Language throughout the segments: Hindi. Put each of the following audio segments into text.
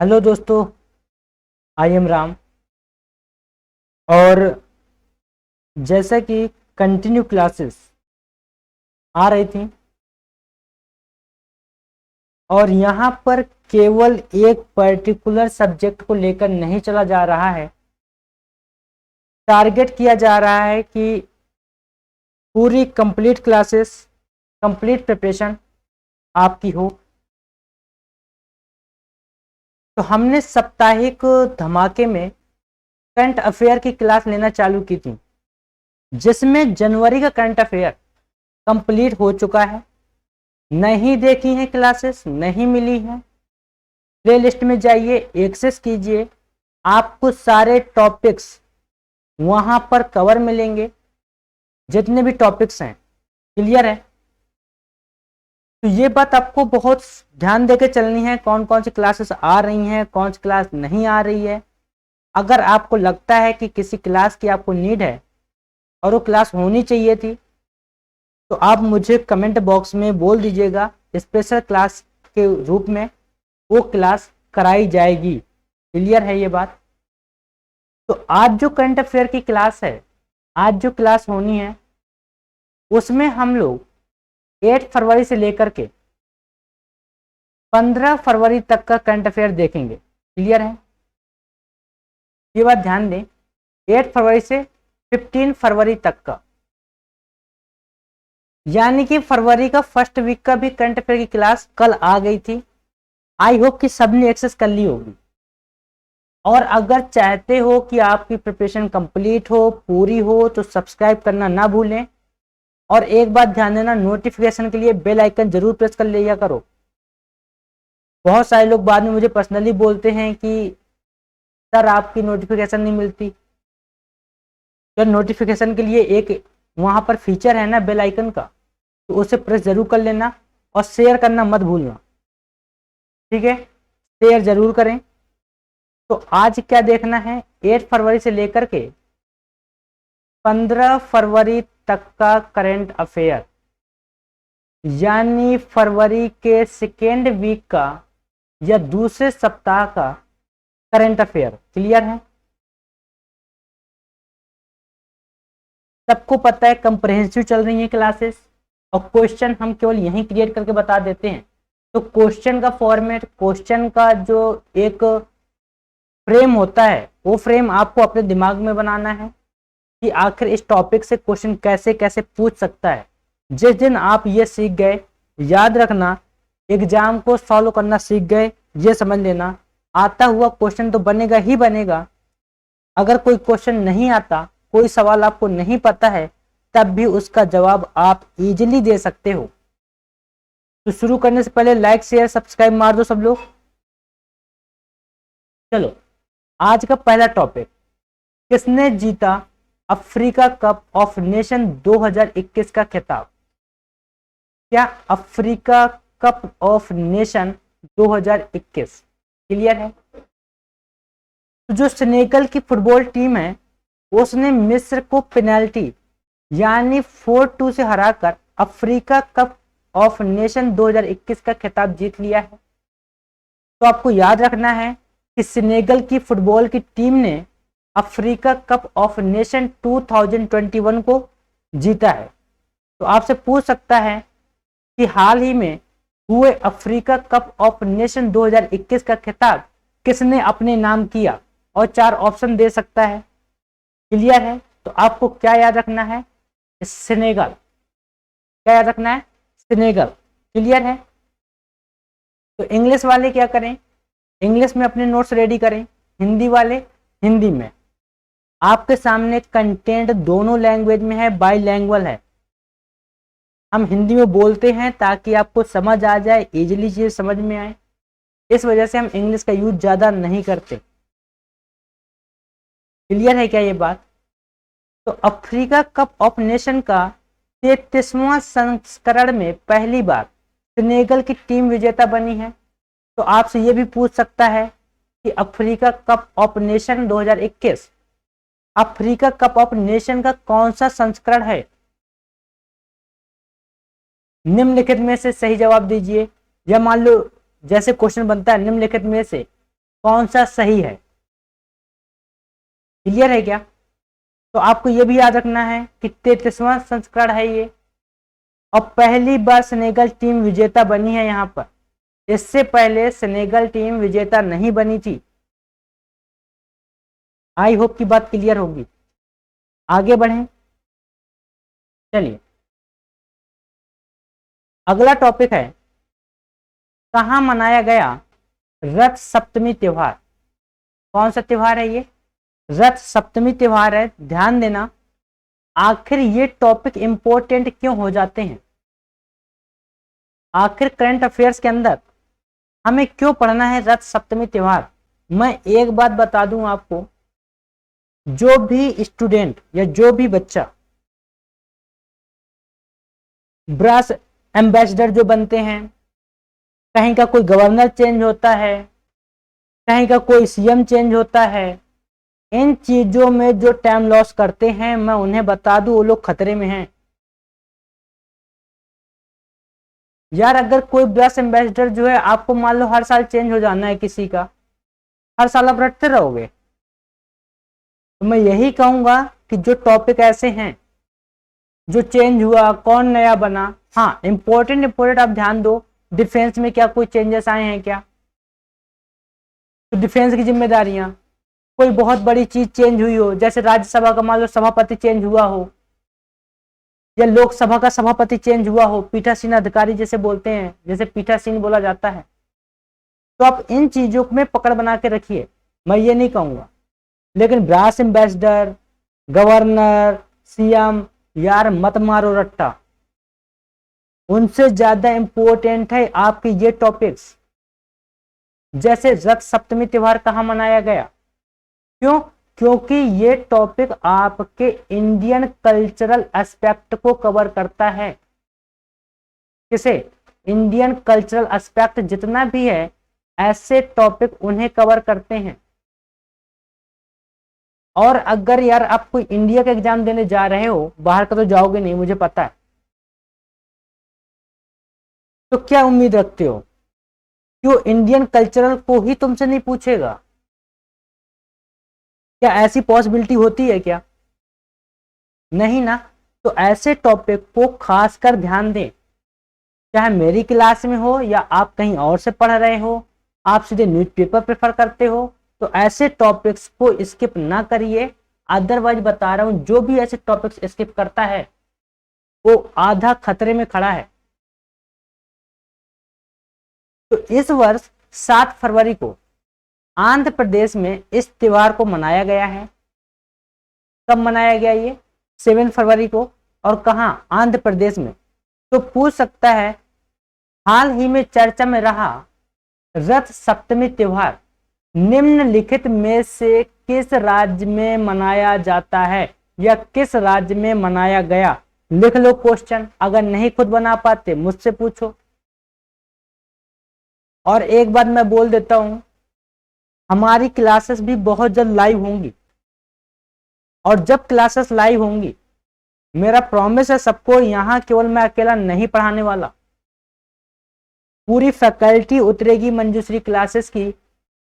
हेलो दोस्तों, आई एम राम। और जैसा कि कंटिन्यू क्लासेस आ रही थी और यहाँ पर केवल एक पर्टिकुलर सब्जेक्ट को लेकर नहीं चला जा रहा है, टारगेट किया जा रहा है कि पूरी कंप्लीट क्लासेस, कंप्लीट प्रिपरेशन आपकी हो। तो हमने साप्ताहिक धमाके में करंट अफेयर की क्लास लेना चालू की थी, जिसमें जनवरी का करंट अफेयर कंप्लीट हो चुका है। नहीं देखी है क्लासेस, नहीं मिली है, प्लेलिस्ट में जाइए, एक्सेस कीजिए, आपको सारे टॉपिक्स वहां पर कवर मिलेंगे, जितने भी टॉपिक्स हैं। क्लियर है? तो ये बात आपको बहुत ध्यान देके चलनी है, कौन कौन सी क्लासेस आ रही हैं, कौन सी क्लास नहीं आ रही है। अगर आपको लगता है कि किसी क्लास की आपको नीड है और वो क्लास होनी चाहिए थी, तो आप मुझे कमेंट बॉक्स में बोल दीजिएगा, स्पेशल क्लास के रूप में वो क्लास कराई जाएगी। क्लियर है ये बात? तो आज जो करंट अफेयर की क्लास है, आज जो क्लास होनी है, उसमें हम लोग 8 फरवरी से लेकर के 15 फरवरी तक का करंट अफेयर देखेंगे। क्लियर है? ये बात ध्यान दें, 8 फरवरी से 15 फरवरी तक का, यानी कि फरवरी का फर्स्ट वीक का भी करंट अफेयर की क्लास कल आ गई थी। आई होप कि सबने एक्सेस कर ली होगी। और अगर चाहते हो कि आपकी प्रिपरेशन कंप्लीट हो, पूरी हो, तो सब्सक्राइब करना ना भूलें। और एक बात ध्यान देना, नोटिफिकेशन के लिए बेल आइकन जरूर प्रेस कर लिया करो। बहुत सारे लोग बाद में मुझे पर्सनली बोलते हैं कि सर आपकी नोटिफिकेशन नहीं मिलती। तो नोटिफिकेशन के लिए एक वहां पर फीचर है ना बेल आइकन का, तो उसे प्रेस जरूर कर लेना और शेयर करना मत भूलना। ठीक है, शेयर जरूर करें। तो आज क्या देखना है, 8 फरवरी से लेकर के 15 फरवरी तक का करंट अफेयर, यानी फरवरी के सेकेंड वीक का या दूसरे सप्ताह का करंट अफेयर। क्लियर है? सबको पता है कंप्रहेंसिव चल रही है क्लासेस, और क्वेश्चन हम केवल यहीं क्रिएट करके बता देते हैं। तो क्वेश्चन का फॉर्मेट, क्वेश्चन का जो एक फ्रेम होता है, वो फ्रेम आपको अपने दिमाग में बनाना है कि आखिर इस टॉपिक से क्वेश्चन कैसे कैसे पूछ सकता है। जिस दिन आप ये सीख गए, याद रखना, एग्जाम को सॉल्व करना सीख गए, ये समझ लेना आता हुआ क्वेश्चन तो बनेगा ही बनेगा। अगर कोई क्वेश्चन नहीं आता, कोई सवाल आपको नहीं पता है, तब भी उसका जवाब आप इजीली दे सकते हो। तो शुरू करने से पहले लाइक शेयर सब्सक्राइब मार दो सब लोग। चलो, आज का पहला टॉपिक, किसने जीता अफ्रीका कप ऑफ नेशन 2021 का खिताब? क्या Africa cup of nation 2021 clear है? तो जो सेनेगल की फुटबॉल टीम है, उसने मिस्र को पेनाल्टी यानी 4-2 से हराकर अफ्रीका कप ऑफ नेशन 2021 का खिताब जीत लिया है। तो आपको याद रखना है कि सेनेगल की फुटबॉल की टीम ने अफ्रीका कप ऑफ नेशन 2021 को जीता है। तो आपसे पूछ सकता है कि हाल ही में हुए अफ्रीका कप ऑफ नेशन 2021 का खिताब किसने अपने नाम किया, और 4 ऑप्शन दे सकता है। क्लियर है? तो आपको क्या याद रखना है? सेनेगल। क्या याद रखना है? सेनेगल। क्लियर है? तो इंग्लिश वाले क्या करें, इंग्लिश में अपने नोट्स रेडी करें, हिंदी वाले हिंदी में। आपके सामने कंटेंट दोनों लैंग्वेज में है, बाईलैंग्वेज है। हम हिंदी में बोलते हैं ताकि आपको समझ आ जाए, इजीली चीज समझ में आए, इस वजह से हम इंग्लिश का यूज ज्यादा नहीं करते। क्लियर है क्या ये बात? तो अफ्रीका कप ऑफ नेशन का 33वां संस्करण में पहली बार सेनेगल की टीम विजेता बनी है। तो आपसे ये भी पूछ सकता है कि Africa cup of nation 2021 Africa cup of nation का कौन सा संस्करण है? निम्नलिखित में से सही जवाब दीजिए। या मान लो जैसे क्वेश्चन बनता है, निम्नलिखित में से कौन सा सही है? क्लियर है क्या? तो आपको यह भी याद रखना है कि 33वां संस्करण है ये, और पहली बार सेनेगल टीम विजेता बनी है यहां पर। इससे पहले सेनेगल टीम विजेता नहीं बनी थी। आई होप की बात क्लियर होगी। आगे बढ़ें, चलिए अगला टॉपिक है, कहां मनाया गया रथ सप्तमी त्योहार? कौन सा त्योहार है ये? रथ सप्तमी त्योहार है। ध्यान देना, आखिर ये टॉपिक इंपॉर्टेंट क्यों हो जाते हैं? आखिर करंट अफेयर्स के अंदर हमें क्यों पढ़ना है रथ सप्तमी त्योहार? मैं एक बात बता दूं आपको, जो भी स्टूडेंट या जो भी बच्चा ब्रास एम्बेसडर जो बनते हैं, कहीं का कोई गवर्नर चेंज होता है, कहीं का कोई सीएम चेंज होता है, इन चीजों में जो टाइम लॉस करते हैं, मैं उन्हें बता दूं वो लोग खतरे में हैं। यार अगर कोई ब्रास एम्बेसडर जो है, आपको मान लो हर साल चेंज हो जाना है किसी का, हर साल आप रटते रहोगे, तो मैं यही कहूंगा कि जो टॉपिक ऐसे हैं जो चेंज हुआ, कौन नया बना, हाँ इंपॉर्टेंट आप ध्यान दो। डिफेंस में क्या कोई चेंजेस आए हैं क्या? तो डिफेंस की जिम्मेदारियां, कोई बहुत बड़ी चीज चेंज हुई हो, जैसे राज्यसभा का मान लो सभापति चेंज हुआ हो, या लोकसभा का सभापति चेंज हुआ हो, पीठासीन अधिकारी जैसे बोलते हैं, जैसे पीठासीन बोला जाता है, तो आप इन चीजों में पकड़ बना के रखिए, मैं ये नहीं कहूंगा। लेकिन ब्रास एम्बेसडर, गवर्नर, सीएम, यार मत मारो रट्टा। उनसे ज्यादा इंपॉर्टेंट है आपके ये टॉपिक्स, जैसे रथ सप्तमी त्योहार कहां मनाया गया? क्यों? क्योंकि ये टॉपिक आपके इंडियन कल्चरल एस्पेक्ट को कवर करता है। किसे? इंडियन कल्चरल एस्पेक्ट जितना भी है, ऐसे टॉपिक उन्हें कवर करते हैं। और अगर यार आप कोई इंडिया का एग्जाम देने जा रहे हो, बाहर का तो जाओगे नहीं मुझे पता है, तो क्या उम्मीद रखते हो कि वो इंडियन कल्चरल को ही तुमसे नहीं पूछेगा? क्या ऐसी पॉसिबिलिटी होती है क्या? नहीं ना। तो ऐसे टॉपिक को खासकर ध्यान दें, चाहे मेरी क्लास में हो या आप कहीं और से पढ़ रहे हो, आप सीधे न्यूज़पेपर प्रेफर करते हो, तो ऐसे टॉपिक्स को स्किप ना करिए। अदरवाइज बता रहा हूं, जो भी ऐसे टॉपिक्स स्किप करता है वो आधा खतरे में खड़ा है। तो इस वर्ष 7 फरवरी को आंध्र प्रदेश में इस त्योहार को मनाया गया है। कब मनाया गया ये? 7 फरवरी को। और कहां? आंध्र प्रदेश में। तो पूछ सकता है, हाल ही में चर्चा में रहा रथ सप्तमी त्योहार निम्नलिखित में से किस राज्य में मनाया जाता है, या किस राज्य में मनाया गया? लिख लो क्वेश्चन, अगर नहीं खुद बना पाते मुझसे पूछो। और एक बात मैं बोल देता हूं, हमारी क्लासेस भी बहुत जल्द लाइव होंगी, और जब क्लासेस लाइव होंगी, मेरा प्रॉमिस है सबको, यहां केवल मैं अकेला नहीं पढ़ाने वाला, पूरी फैकल्टी उतरेगी मंजूश्री क्लासेस की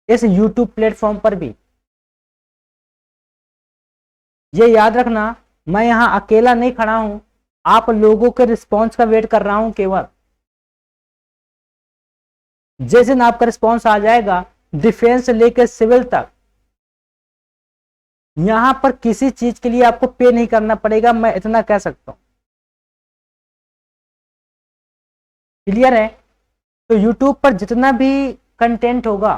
इस यूट्यूब प्लेटफॉर्म पर भी। ये याद रखना, मैं यहां अकेला नहीं खड़ा हूं, आप लोगों के रिस्पॉन्स का वेट कर रहा हूं केवल। जिस दिन आपका रिस्पॉन्स आ जाएगा, डिफेंस से लेकर सिविल तक, यहां पर किसी चीज के लिए आपको पे नहीं करना पड़ेगा, मैं इतना कह सकता हूं। क्लियर है? तो यूट्यूब पर जितना भी कंटेंट होगा,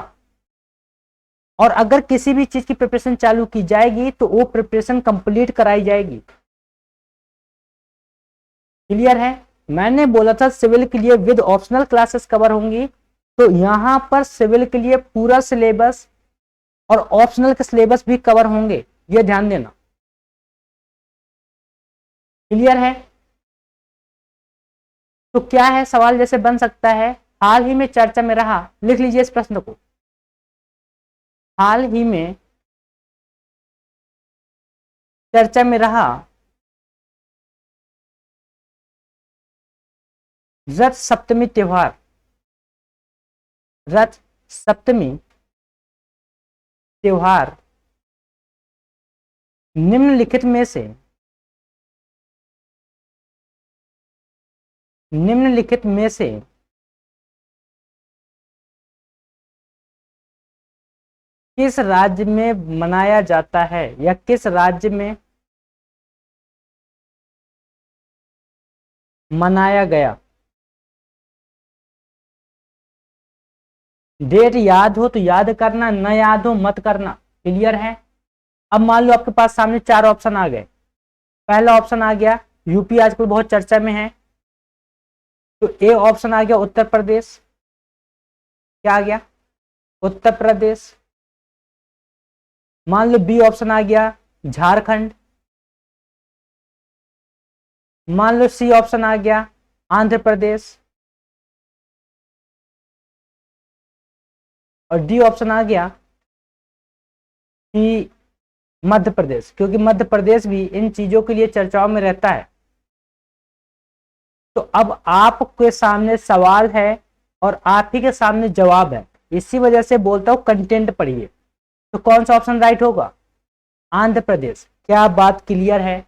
और अगर किसी भी चीज की प्रिपरेशन चालू की जाएगी तो वो प्रिपरेशन कंप्लीट कराई जाएगी। क्लियर है? मैंने बोला था सिविल के लिए विद ऑप्शनल क्लासेस कवर होंगी, तो यहां पर सिविल के लिए पूरा सिलेबस और ऑप्शनल के सिलेबस भी कवर होंगे, ये ध्यान देना। क्लियर है? तो क्या है सवाल जैसे बन सकता है, हाल ही में चर्चा में रहा, लिख लीजिए इस प्रश्न को, हाल ही में चर्चा में रहा रथ सप्तमी त्योहार। रथ सप्तमी त्योहार निम्नलिखित में से किस राज्य में मनाया जाता है या किस राज्य में मनाया गया? डेट याद हो तो याद करना, न याद हो मत करना। क्लियर है? अब मान लो आपके पास सामने चार ऑप्शन आ गए। पहला ऑप्शन आ गया यूपी, आजकल बहुत चर्चा में है, तो ए ऑप्शन आ गया उत्तर प्रदेश। क्या आ गया? उत्तर प्रदेश। मान लो बी ऑप्शन आ गया झारखंड। मान लो सी ऑप्शन आ गया आंध्र प्रदेश। और डी ऑप्शन आ गया कि मध्य प्रदेश, क्योंकि मध्य प्रदेश भी इन चीजों के लिए चर्चाओं में रहता है। तो अब आपके सामने सवाल है और आप ही के सामने जवाब है, इसी वजह से बोलता हूं कंटेंट पढ़िए। तो कौन सा ऑप्शन राइट होगा? आंध्र प्रदेश। क्या बात क्लियर है?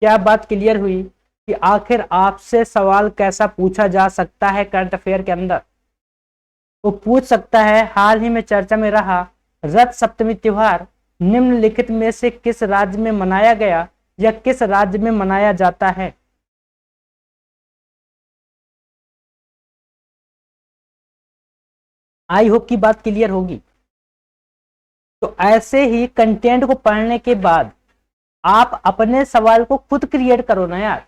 क्या बात क्लियर हुई कि आखिर आपसे सवाल कैसा पूछा जा सकता है करंट अफेयर के अंदर? वो पूछ सकता है हाल ही में चर्चा में रहा रथ सप्तमी त्योहार निम्नलिखित में से किस राज्य में मनाया गया या किस राज्य में मनाया जाता है? आई होप की बात क्लियर होगी। तो ऐसे ही कंटेंट को पढ़ने के बाद आप अपने सवाल को खुद क्रिएट करो ना यार।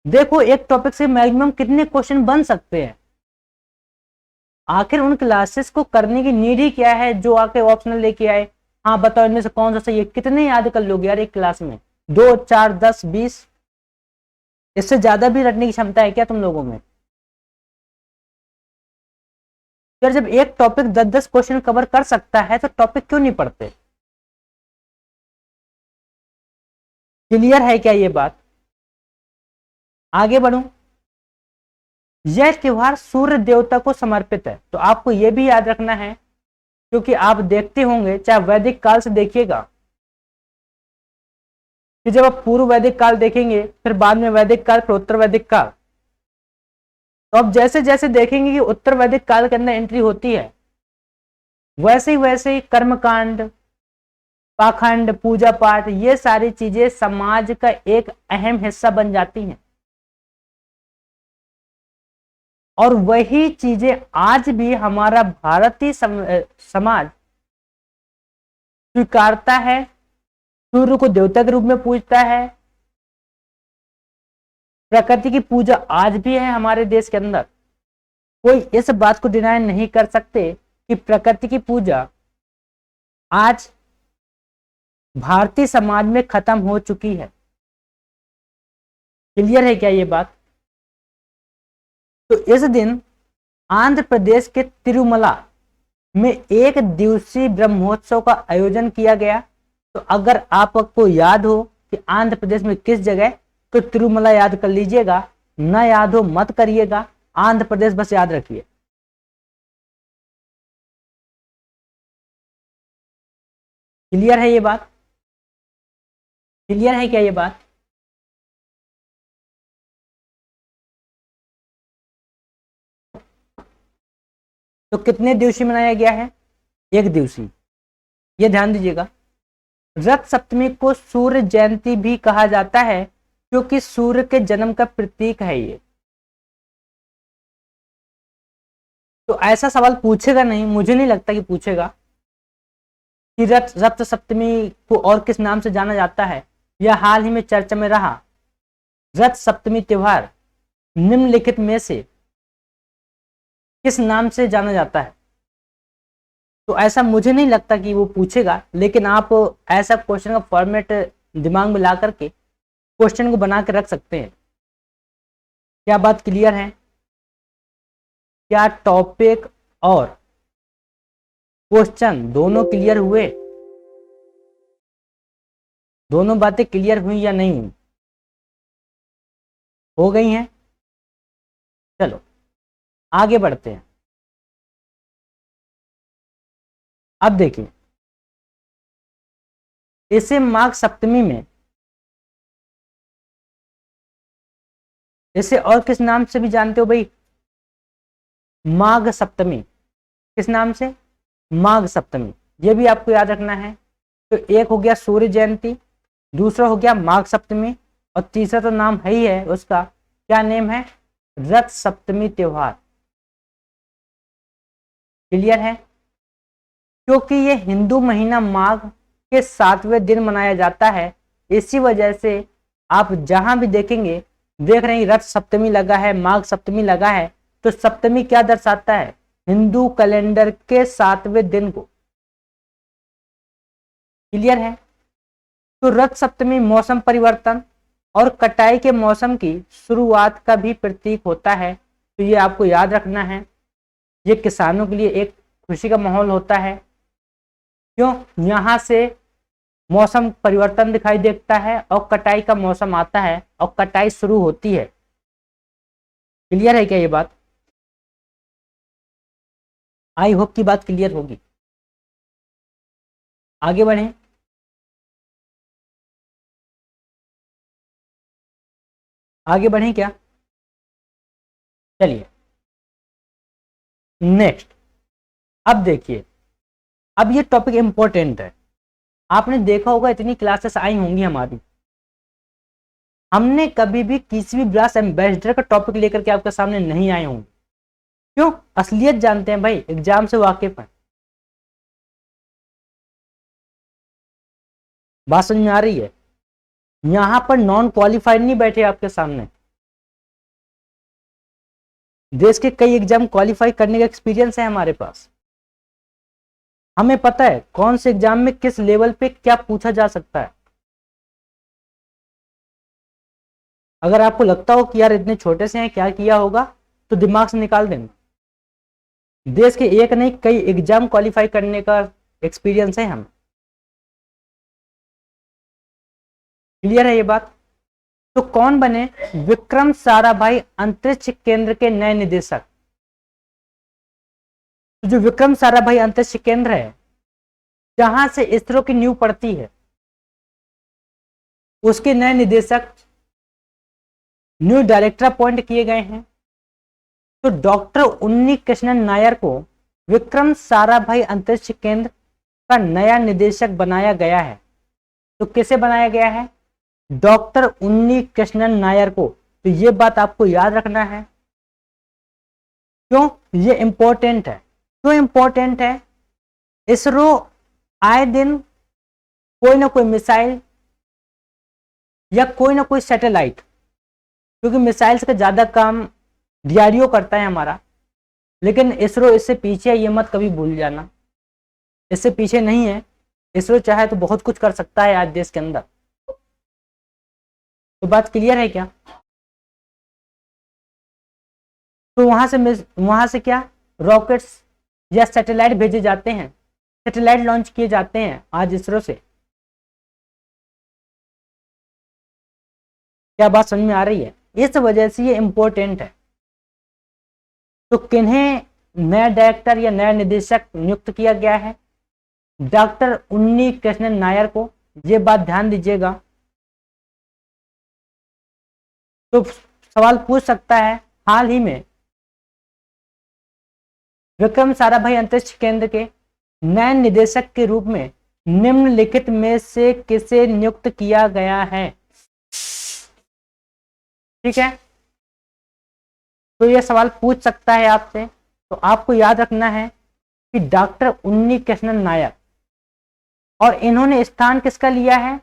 देखो एक टॉपिक से मैक्सिमम कितने क्वेश्चन बन सकते हैं। आखिर उन क्लासेस को करने की नीड ही क्या है जो आके ऑप्शनल लेके आए। हाँ बताओ इनमें से कौन सा सही है? कितने याद कर लोगे यार एक क्लास में? 2, 4, 10, 20? इससे ज्यादा भी रटने की क्षमता है क्या तुम लोगों में? यार जब एक टॉपिक 10-10 क्वेश्चन कवर कर सकता है तो टॉपिक क्यों नहीं पढ़ते? क्लियर है क्या ये बात? आगे बढ़ूं। यह त्योहार सूर्य देवता को समर्पित है, तो आपको यह भी याद रखना है, क्योंकि आप देखते होंगे चाहे वैदिक काल से देखिएगा कि जब आप पूर्व वैदिक काल देखेंगे फिर बाद में वैदिक काल फिर उत्तर वैदिक काल, तो अब जैसे जैसे देखेंगे कि उत्तर वैदिक काल के अंदर एंट्री होती है वैसे ही कर्मकांड, पाखंड, पूजा पाठ, ये सारी चीजें समाज का एक अहम हिस्सा बन जाती हैं। और वही चीजें आज भी हमारा भारतीय समाज स्वीकारता है, सूर्य को देवता के रूप में पूजता है। प्रकृति की पूजा आज भी है हमारे देश के अंदर। कोई इस बात को डिनाई नहीं कर सकते कि प्रकृति की पूजा आज भारतीय समाज में खत्म हो चुकी है। क्लियर है क्या ये बात? तो इस दिन आंध्र प्रदेश के तिरुमला में एक दिवसीय ब्रह्मोत्सव का आयोजन किया गया। तो अगर आपको याद हो कि आंध्र प्रदेश में किस जगह, तो तिरुमला याद कर लीजिएगा, न याद हो मत करिएगा, आंध्र प्रदेश बस याद रखिए। क्लियर है ये बात? क्लियर है क्या ये बात? तो कितने दिवसीय मनाया गया है? एक दिवसीय। ये ध्यान दीजिएगा। रथ सप्तमी को सूर्य जयंती भी कहा जाता है क्योंकि सूर्य के जन्म का प्रतीक है ये। तो ऐसा सवाल पूछेगा नहीं, मुझे नहीं लगता कि पूछेगा कि रथ सप्तमी को और किस नाम से जाना जाता है, या हाल ही में चर्चा में रहा रथ सप्तमी त्योहार निम्नलिखित में से किस नाम से जाना जाता है। तो ऐसा मुझे नहीं लगता कि वो पूछेगा, लेकिन आप ऐसा क्वेश्चन का फॉर्मेट दिमाग में ला करके क्वेश्चन को बना के रख सकते हैं। क्या बात क्लियर है? क्या टॉपिक और क्वेश्चन दोनों क्लियर हुए? दोनों बातें क्लियर हुई या नहीं हुई? हो गई हैं? चलो आगे बढ़ते हैं। अब देखिए, इसे माघ सप्तमी में, इसे और किस नाम से भी जानते हो भाई? माघ सप्तमी। किस नाम से? माघ सप्तमी। ये भी आपको याद रखना है। तो एक हो गया सूर्य जयंती, दूसरा हो गया माघ सप्तमी, और तीसरा तो नाम है ही है उसका, क्या नेम है? रथ सप्तमी त्योहार। क्लियर है? क्योंकि ये हिंदू महीना माघ के 7वें दिन मनाया जाता है, इसी वजह से आप जहां भी देखेंगे, देख रहे हैं रथ सप्तमी लगा है, माघ सप्तमी लगा है, तो सप्तमी क्या दर्शाता है? हिंदू कैलेंडर के 7वें दिन को। क्लियर है? तो रथ सप्तमी मौसम परिवर्तन और कटाई के मौसम की शुरुआत का भी प्रतीक होता है, तो ये आपको याद रखना है। ये किसानों के लिए एक खुशी का माहौल होता है। क्यों? यहां से मौसम परिवर्तन दिखाई देता है और कटाई का मौसम आता है और कटाई शुरू होती है। क्लियर है क्या ये बात? आई होप की बात क्लियर होगी। आगे बढ़ें। आगे बढ़ें क्या? चलिए नेक्स्ट। अब देखिए, अब ये टॉपिक इंपॉर्टेंट है। आपने देखा होगा इतनी क्लासेस आई होंगी हमारी, हमने कभी भी किसी भी ब्रास एम्बेसडर का टॉपिक लेकर के आपके सामने नहीं आए होंगे। क्यों? असलियत जानते हैं भाई, एग्जाम से वाकिफ है। बात समझ में आ रही है? यहां पर नॉन क्वालिफाइड नहीं बैठे आपके सामने, देश के कई एग्जाम क्वालिफाई करने का एक्सपीरियंस है हमारे पास। हमें पता है कौन से एग्जाम में किस लेवल पे क्या पूछा जा सकता है। अगर आपको लगता हो कि यार इतने छोटे से हैं, क्या किया होगा, तो दिमाग से निकाल देंगे। देश के एक नहीं कई एग्जाम क्वालिफाई करने का एक्सपीरियंस है हम। क्लियर है ये बात? तो कौन बने विक्रम साराभाई अंतरिक्ष केंद्र के नए निदेशक? तो जो विक्रम साराभाई अंतरिक्ष केंद्र है, जहां से इसरो की नींव पड़ती है, उसके नए निदेशक, न्यू डायरेक्टर अपॉइंट किए गए हैं। तो डॉक्टर उन्नी कृष्णन नायर को विक्रम साराभाई अंतरिक्ष केंद्र का नया निदेशक बनाया गया है। तो किसे बनाया गया है? डॉक्टर उन्नी कृष्णन नायर को। तो ये बात आपको याद रखना है। क्यों? ये इंपॉर्टेंट है। क्यों इंपॉर्टेंट है? इसरो आए दिन कोई ना कोई मिसाइल या कोई ना कोई सैटेलाइट, क्योंकि मिसाइल्स का ज्यादा काम डीआरडीओ करता है हमारा, लेकिन इसरो इससे पीछे है, ये मत कभी भूल जाना। इससे पीछे नहीं है। इसरो चाहे तो बहुत कुछ कर सकता है आज देश के अंदर। तो बात क्लियर है क्या? तो वहां से क्या रॉकेट्स या सैटेलाइट भेजे जाते हैं, सैटेलाइट लॉन्च किए जाते हैं आज इसरो से। क्या बात समझ में आ रही है? इस वजह से ये इंपॉर्टेंट है। तो किन्हें नया डायरेक्टर या नया निदेशक नियुक्त किया गया है? डॉक्टर उन्नी कृष्णन नायर को। ये बात ध्यान दीजिएगा। तो सवाल पूछ सकता है, हाल ही में विक्रम साराभाई अंतरिक्ष केंद्र के नए निदेशक के रूप में निम्नलिखित में से किसे नियुक्त किया गया है? ठीक है, तो यह सवाल पूछ सकता है आपसे। तो आपको याद रखना है कि डॉक्टर उन्नी कृष्णन नायर, और इन्होंने स्थान किसका लिया है?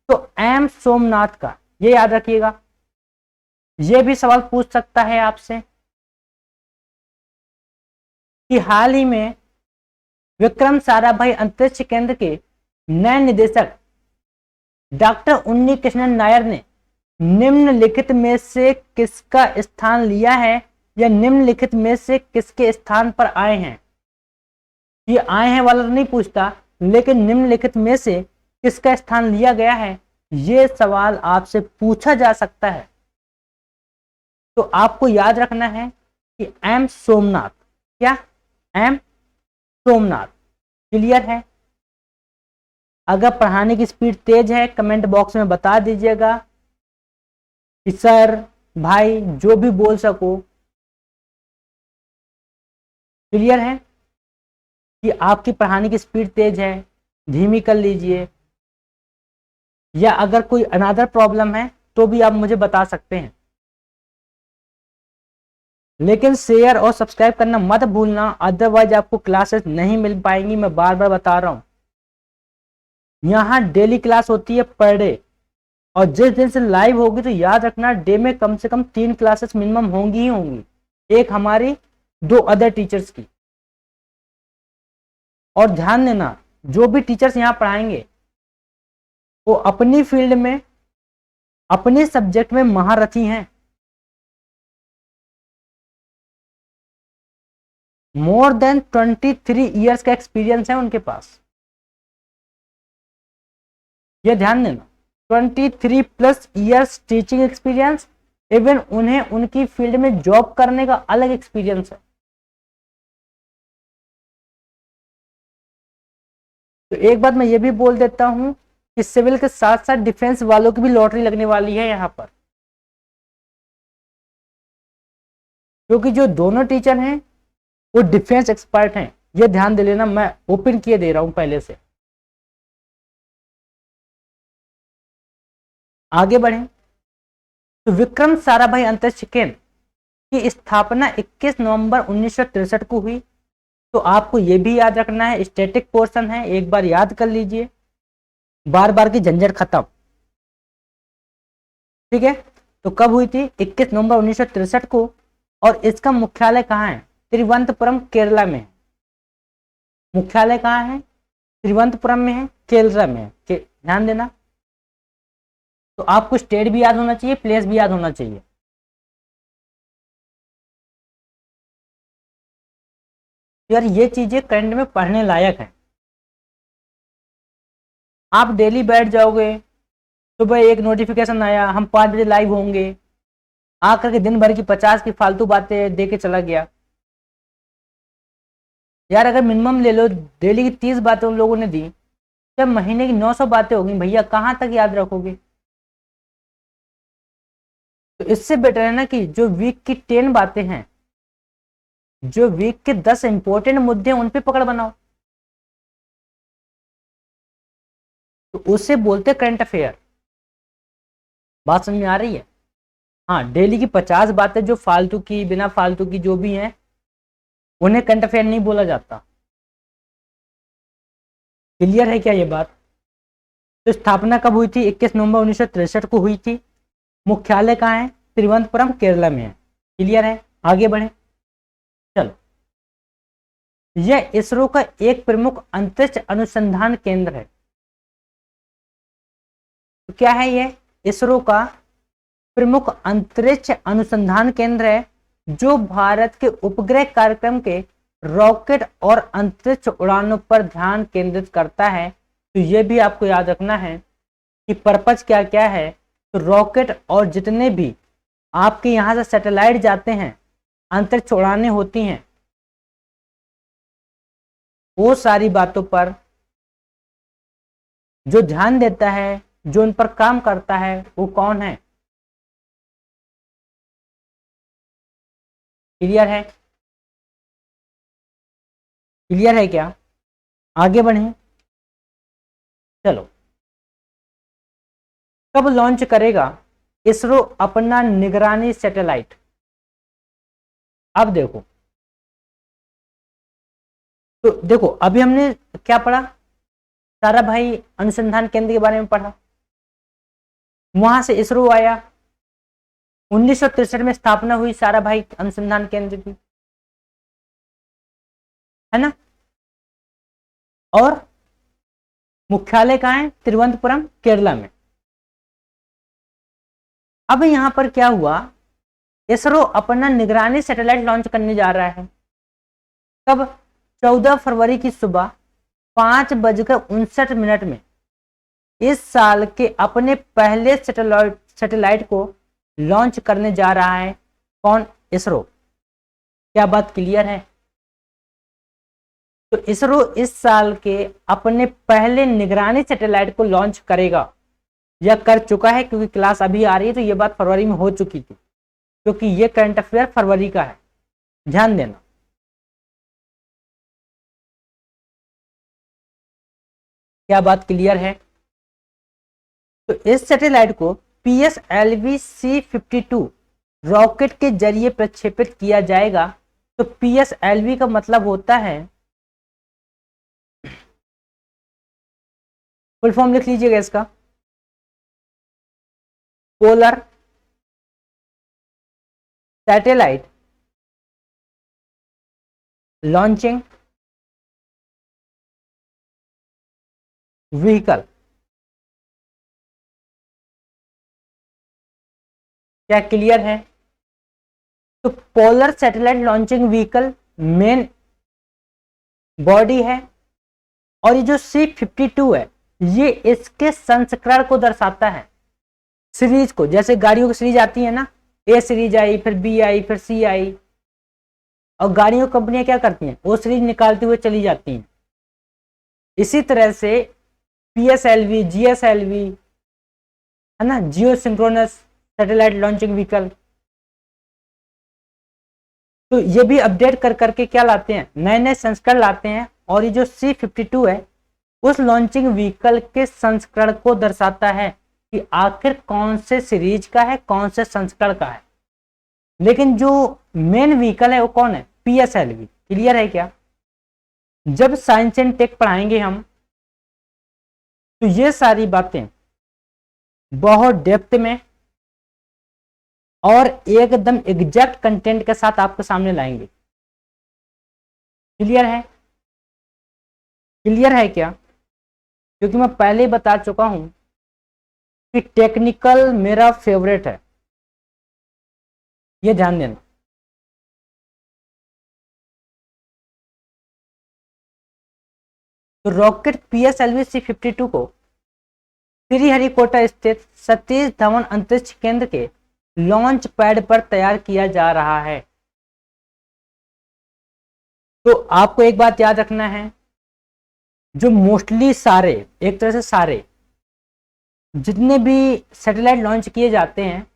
तो एम सोमनाथ का। ये याद रखिएगा। यह भी सवाल पूछ सकता है आपसे कि हाल ही में विक्रम साराभाई अंतरिक्ष केंद्र के नए निदेशक डॉक्टर उन्नी कृष्णन नायर ने निम्नलिखित में से किसका स्थान लिया है, या निम्नलिखित में से किसके स्थान पर आए हैं। ये आए हैं वाला नहीं पूछता, लेकिन निम्नलिखित में से किसका स्थान लिया गया है, ये सवाल आपसे पूछा जा सकता है। तो आपको याद रखना है कि एम सोमनाथ, क्या एम सोमनाथ, क्लियर है? अगर पढ़ाने की स्पीड तेज है कमेंट बॉक्स में बता दीजिएगा कि सर भाई जो भी बोल सको। क्लियर है कि आपकी पढ़ाने की स्पीड तेज है, धीमी कर लीजिए, या अगर कोई अनदर प्रॉब्लम है तो भी आप मुझे बता सकते हैं। लेकिन शेयर और सब्सक्राइब करना मत भूलना, अदरवाइज आपको क्लासेस नहीं मिल पाएंगी। मैं बार बार बता रहा हूं, यहां डेली क्लास होती है पर डे, और जिस दिन से लाइव होगी तो याद रखना डे में कम से कम 3 क्लासेस मिनिमम होंगी ही होंगी, एक हमारी 2 अदर टीचर्स की। और ध्यान देना जो भी टीचर्स यहां पढ़ाएंगे वो अपनी फील्ड में अपने सब्जेक्ट में महारथी हैं। मोर देन 23 ईयर्स का एक्सपीरियंस है उनके पास, ये ध्यान देना। 23 plus years teaching experience, even उन्हें उनकी फील्ड में जॉब करने का अलग एक्सपीरियंस है। तो एक बात मैं ये भी बोल देता हूं कि सिविल के साथ साथ डिफेंस वालों की भी लॉटरी लगने वाली है यहां पर, क्योंकि जो दोनों टीचर हैं वो डिफेंस एक्सपर्ट हैं, ये ध्यान दे लेना, मैं ओपन किए दे रहा हूं पहले से। आगे बढ़े तो विक्रम साराभाई अंतरिक्ष केंद्र की स्थापना 21 नवंबर 1963 को हुई। तो आपको यह भी याद रखना है, स्टैटिक पोर्शन है, एक बार याद कर लीजिए, बार बार की झंझट खत्म। ठीक है, तो कब हुई थी? 21 नवंबर 1963 को। और इसका मुख्यालय कहाँ है? तिरुवनंतपुरम केरला में। मुख्यालय कहाँ है? तिरुवनंतपुरम में है, केरला में है। ध्यान देना। तो आपको स्टेट भी याद होना चाहिए, प्लेस भी याद होना चाहिए। यार ये चीजें करंट में पढ़ने लायक है। आप डेली बैठ जाओगे, सुबह एक नोटिफिकेशन आया हम 5 बजे लाइव होंगे, आकर के दिन भर की 50 की फालतू बातें दे के चला गया। यार अगर मिनिमम ले लो, डेली की 30 बातें उन लोगों ने दी, जब महीने की 900 बातें होगी भैया, कहां तक याद रखोगे? तो इससे बेटर है ना कि जो वीक की 10 बातें हैं, जो वीक के 10 इंपॉर्टेंट मुद्दे हैं उन पे पकड़ बनाओ, तो उससे बोलते करंट अफेयर। बात समझ में आ रही है? हाँ, डेली की 50 बातें जो फालतू की, बिना फालतू की जो भी हैं, उन्हें करंट अफेयर नहीं बोला जाता। क्लियर है क्या ये बात? तो स्थापना कब हुई थी? 21 नवंबर 1963 को हुई थी। मुख्यालय कहाँ है? तिरुवनंतपुरम केरला में है। क्लियर है? आगे बढ़े चलो। यह इसरो का एक प्रमुख अंतरिक्ष अनुसंधान केंद्र है। तो क्या है ये? इसरो का प्रमुख अंतरिक्ष अनुसंधान केंद्र है, जो भारत के उपग्रह कार्यक्रम के रॉकेट और अंतरिक्ष उड़ानों पर ध्यान केंद्रित करता है। तो यह भी आपको याद रखना है कि पर्पज क्या क्या है। तो रॉकेट और जितने भी आपके यहां से सैटेलाइट जाते हैं, अंतरिक्ष उड़ानें होती हैं, वो सारी बातों पर जो ध्यान देता है, जो उन पर काम करता है, वो कौन है? क्लियर है? क्लियर है क्या? आगे बढ़े चलो। कब लॉन्च करेगा इसरो अपना निगरानी सैटेलाइट? अब देखो, तो देखो अभी हमने क्या पढ़ा? साराभाई अनुसंधान केंद्र के बारे में पढ़ा, वहां से इसरो आया, 1963 में स्थापना हुई साराभाई अनुसंधान केंद्र की, है ना? और मुख्यालय कहाँ है? तिरुवनंतपुरम केरला में। अब यहां पर क्या हुआ? इसरो अपना निगरानी सैटेलाइट लॉन्च करने जा रहा है। कब? 14 फरवरी की सुबह 5:59 में इस साल के अपने पहले सैटेलाइट को लॉन्च करने जा रहा है। कौन? इसरो। क्या बात क्लियर है? तो इसरो इस साल के अपने पहले निगरानी सैटेलाइट को लॉन्च करेगा या कर चुका है, क्योंकि क्लास अभी आ रही है तो ये बात फरवरी में हो चुकी थी, क्योंकि ये करंट अफेयर फरवरी का है, ध्यान देना। क्या बात क्लियर है? तो इस सैटेलाइट को PSLV C-52 रॉकेट के जरिए प्रक्षेपित किया जाएगा। तो PSLV का मतलब होता है, फुल फॉर्म लिख लीजिएगा इसका, पोलर सैटेलाइट लॉन्चिंग व्हीकल। क्या क्लियर है? तो polar satellite launching vehicle main body है, और ये जो C-52 है ये इसके संस्करण को दर्शाता है, सीरीज को। जैसे गाड़ियों की सीरीज आती है ना, A सीरीज आई, फिर B आई, फिर C आई, और गाड़ियों कंपनियां क्या करती हैं, वो सीरीज निकालते हुए चली जाती हैं। इसी तरह से PSLV, GSLV है ना, जियो सिंक्रोनस सैटेलाइट लॉन्चिंग व्हीकल, तो ये भी अपडेट कर करके क्या लाते हैं, नए नए संस्करण लाते हैं। और ये जो C-52 है उस लॉन्चिंग व्हीकल के संस्करण को दर्शाता है कि आखिर कौन से सीरीज का है, कौन से संस्करण का है। लेकिन जो मेन व्हीकल है वो कौन है, PSLV। क्लियर है क्या? जब साइंस एंड टेक पढ़ाएंगे हम तो ये सारी बातें बहुत डेप्थ में और एकदम एग्जैक्ट कंटेंट के साथ आपके सामने लाएंगे। क्लियर है? क्लियर है क्या? क्योंकि मैं पहले ही बता चुका हूं कि टेक्निकल मेरा फेवरेट है, ये ध्यान देना। तो रॉकेट PSLV C-52 को श्रीहरिकोटा स्थित सतीश धवन अंतरिक्ष केंद्र के लॉन्च पैड पर तैयार किया जा रहा है। तो आपको एक बात याद रखना है, जो मोस्टली सारे, एक तरह से सारे जितने भी सैटेलाइट लॉन्च किए जाते हैं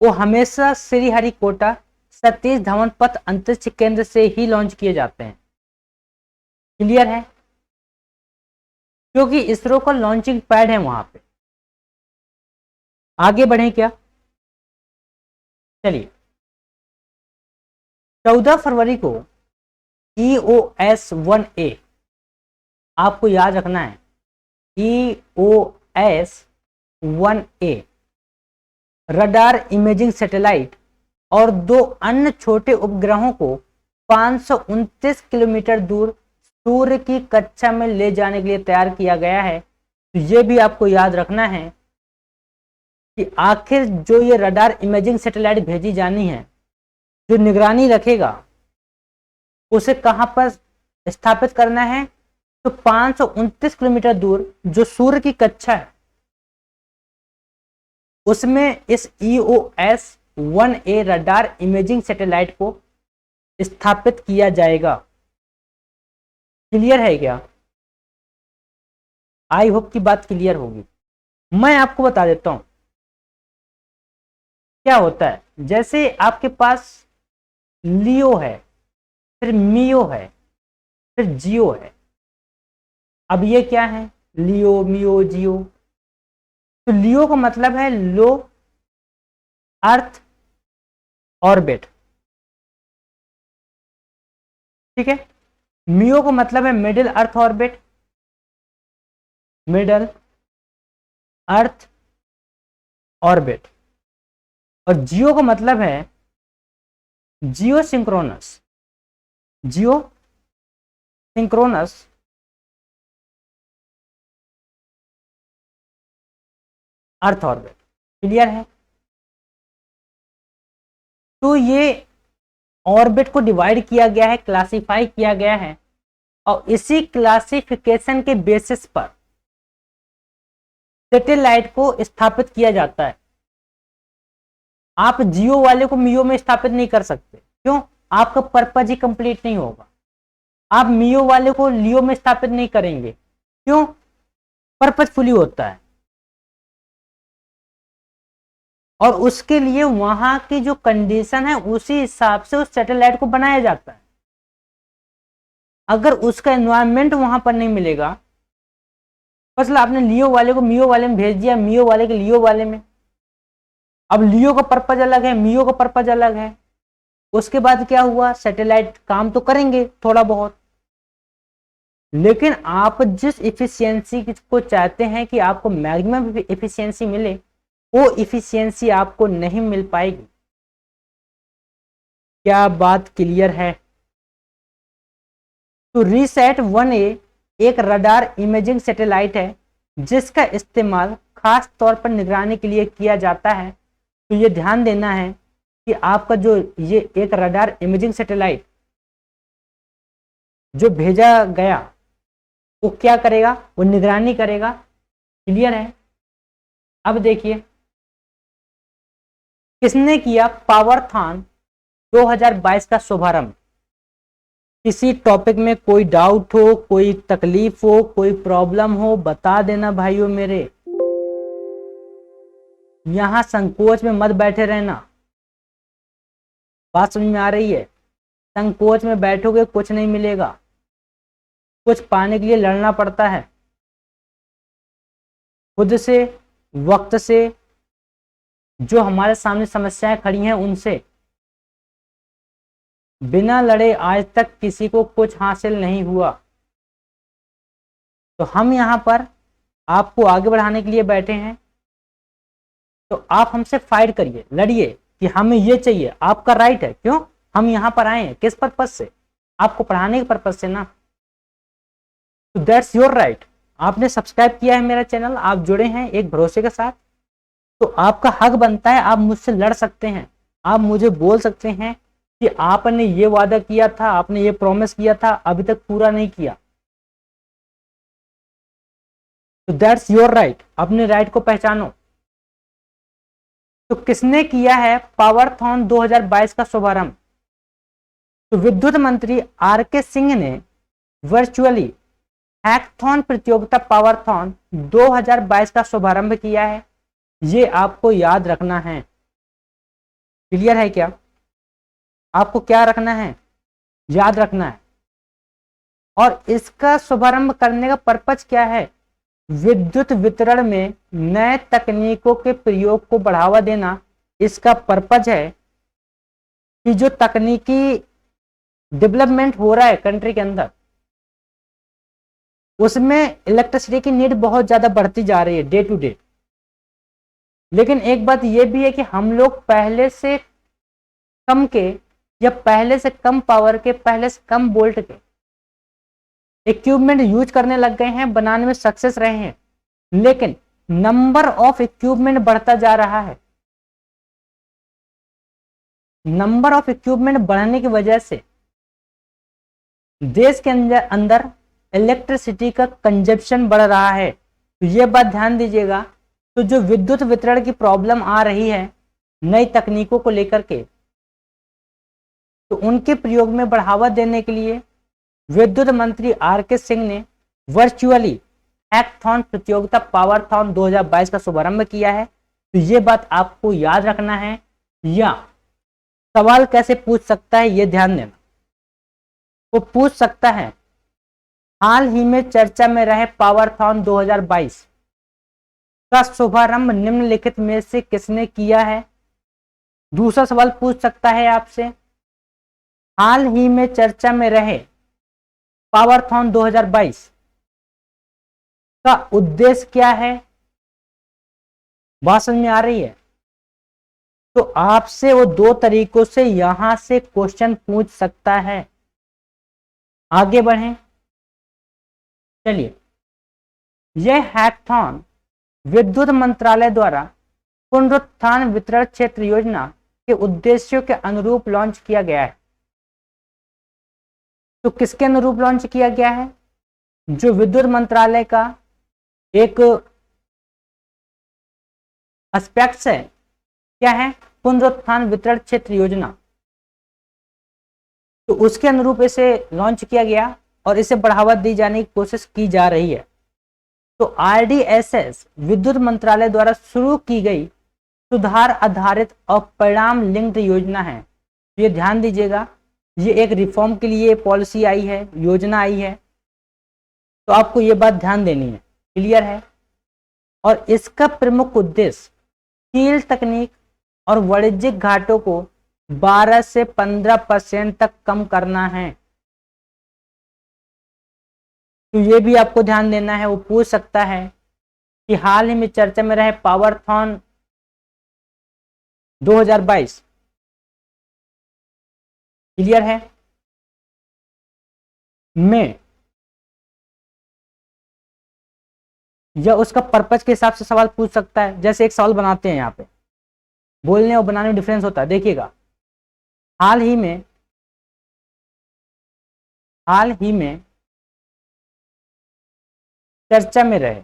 वो हमेशा श्रीहरिकोटा सतीश धवन पथ अंतरिक्ष केंद्र से ही लॉन्च किए जाते हैं। क्लियर है? क्योंकि इसरो का लॉन्चिंग पैड है वहां पे। आगे बढ़े क्या? चलिए, 14 फरवरी को EOS-1A, आपको याद रखना है, EOS-1A रडार इमेजिंग सैटेलाइट और 2 अन्य छोटे उपग्रहों को 529 किलोमीटर दूर सूर्य की कक्षा में ले जाने के लिए तैयार किया गया है। तो ये भी आपको याद रखना है कि आखिर जो ये रडार इमेजिंग सैटेलाइट भेजी जानी है, जो निगरानी रखेगा, उसे कहां पर स्थापित करना है, तो 529 किलोमीटर दूर जो सूर्य की कक्षा है उसमें इस EOS-1A रडार इमेजिंग सैटेलाइट को स्थापित किया जाएगा। क्लियर है क्या? आई होप की बात क्लियर होगी। मैं आपको बता देता हूं क्या होता है। जैसे आपके पास लियो है, फिर मियो है, फिर जियो है। अब ये क्या है, लियो, मियो, जियो। तो लियो का मतलब है लो अर्थ ऑर्बिट, ठीक है। मियो का मतलब है middle earth orbit, middle earth orbit. और जियो का मतलब है जियो सिंक्रोनस, जियो सिंक्रोनस अर्थ ऑर्बिट। क्लियर है? तो ये ऑर्बिट को डिवाइड किया गया है, क्लासिफाई किया गया है, और इसी क्लासिफिकेशन के बेसिस पर सैटेलाइट को स्थापित किया जाता है। आप जियो वाले को मियो में स्थापित नहीं कर सकते, क्यों? आपका पर्पज ही कंप्लीट नहीं होगा। आप मियो वाले को लियो में स्थापित नहीं करेंगे, क्यों? पर्पजफुली होता है, और उसके लिए वहां की जो कंडीशन है उसी हिसाब से उस सैटेलाइट को बनाया जाता है। अगर उसका एनवायरनमेंट वहां पर नहीं मिलेगा, मतलब आपने लियो वाले को मियो वाले में भेज दिया, मियो वाले के लियो वाले में, अब लियो का पर्पज अलग है, मियो का पर्पज अलग है। उसके बाद क्या हुआ, सैटेलाइट काम तो करेंगे थोड़ा बहुत, लेकिन आप जिस इफिशियंसी को चाहते हैं कि आपको मैक्सिमम इफिशियंसी मिले, वो इफिशियंसी आपको नहीं मिल पाएगी। क्या बात क्लियर है? तो रीसैट 1A एक रडार इमेजिंग सैटेलाइट है जिसका इस्तेमाल खास तौर पर निगरानी के लिए किया जाता है। तो ये ध्यान देना है कि आपका जो ये एक रडार इमेजिंग सैटेलाइट जो भेजा गया वो क्या करेगा, वो निगरानी करेगा। क्लियर है? अब देखिए किसने किया पावरथॉन 2022 का शुभारंभ। किसी टॉपिक में कोई डाउट हो, कोई तकलीफ हो, कोई प्रॉब्लम हो, बता देना भाइयों मेरे। यहां संकोच में मत बैठे रहना। बात समझ में आ रही है? संकोच में बैठोगे कुछ नहीं मिलेगा, कुछ पाने के लिए लड़ना पड़ता है, खुद से, वक्त से, जो हमारे सामने समस्याएं खड़ी हैं उनसे। बिना लड़े आज तक किसी को कुछ हासिल नहीं हुआ। तो हम यहां पर आपको आगे बढ़ाने के लिए बैठे हैं, तो आप हमसे फाइट करिए, लड़िए कि हमें ये चाहिए, आपका राइट है। क्यों हम यहां पर आए हैं, किस पर्पज से? आपको पढ़ाने के पर्पज से ना। तो दैट्स योर राइट। आपने सब्सक्राइब किया है मेरा चैनल, आप जुड़े हैं एक भरोसे के साथ, तो आपका हक बनता है, आप मुझसे लड़ सकते हैं, आप मुझे बोल सकते हैं कि आपने ये वादा किया था, आपने ये प्रॉमिस किया था, अभी तक पूरा नहीं किया। तो दैट्स योर राइट, अपने राइट को पहचानो। तो किसने किया है पावरथॉन 2022 का शुभारंभ? तो विद्युत मंत्री आर.के. सिंह ने वर्चुअली हैकथॉन प्रतियोगिता पावरथॉन 2022 का शुभारंभ किया है। ये आपको याद रखना है। क्लियर है क्या? आपको क्या रखना है, याद रखना है। और इसका शुभारंभ करने का पर्पज क्या है? विद्युत वितरण में नए तकनीकों के प्रयोग को बढ़ावा देना इसका पर्पज है। कि जो तकनीकी डेवलपमेंट हो रहा है कंट्री के अंदर, उसमें इलेक्ट्रिसिटी की नीड बहुत ज्यादा बढ़ती जा रही है डे टू डे। लेकिन एक बात यह भी है कि हम लोग पहले से कम के या पहले से कम पावर के, पहले से कम वोल्ट के इक्विपमेंट यूज करने लग गए हैं, बनाने में सक्सेस रहे हैं। लेकिन नंबर ऑफ इक्विपमेंट बढ़ता जा रहा है। नंबर ऑफ इक्विपमेंट बढ़ने की वजह से देश के अंदर इलेक्ट्रिसिटी का कंजप्शन बढ़ रहा है। तो ये बात ध्यान दीजिएगा। तो जो विद्युत वितरण की प्रॉब्लम आ रही है नई तकनीकों को लेकर के, तो उनके प्रयोग में बढ़ावा देने के लिए विद्युत मंत्री आर.के. सिंह ने वर्चुअली हैकथॉन प्रतियोगिता पावरथॉन 2022 का शुभारंभ किया है। तो ये बात आपको याद रखना है, या सवाल कैसे पूछ सकता है ये ध्यान देना। वो पूछ सकता है हाल ही में चर्चा में रहे पावरथॉन 2022 का शुभारंभ निम्नलिखित में से किसने किया है। दूसरा सवाल पूछ सकता है आपसे, हाल ही में चर्चा में रहे पावरथॉन 2022 का उद्देश्य क्या है। बात समझ में आ रही है? तो आपसे वो दो तरीकों से यहां से क्वेश्चन पूछ सकता है। आगे बढ़ें, चलिए। यह हैकथॉन विद्युत मंत्रालय द्वारा पुनरुत्थान वितरण क्षेत्र योजना के उद्देश्यों के अनुरूप लॉन्च किया गया है। तो किसके अनुरूप लॉन्च किया गया है? जो विद्युत मंत्रालय का एक एस्पेक्ट्स है, क्या है? पुनरुत्थान वितरण क्षेत्र योजना। तो उसके अनुरूप इसे लॉन्च किया गया। और इसे बढ़ावा दी जाने की कोशिश की जा रही है। तो आरडीएसएस विद्युत मंत्रालय द्वारा शुरू की गई सुधार आधारित और परिणाम लिंक्ड योजना है। तो ये ध्यान दीजिएगा, ये एक रिफॉर्म के लिए पॉलिसी आई है, योजना आई है, तो आपको ये बात ध्यान देनी है। क्लियर है? और इसका प्रमुख उद्देश्य स्टील तकनीक और वाणिज्यिक घाटों को 12 से 15% तक कम करना है। तो ये भी आपको ध्यान देना है। वो पूछ सकता है कि हाल ही में चर्चा में रहे पावरथॉन 2022। क्लियर है? में या उसका पर्पज के हिसाब से सवाल पूछ सकता है। जैसे एक सवाल बनाते हैं, यहाँ पे बोलने और बनाने में डिफरेंस होता है। देखिएगा, हाल ही में चर्चा में रहे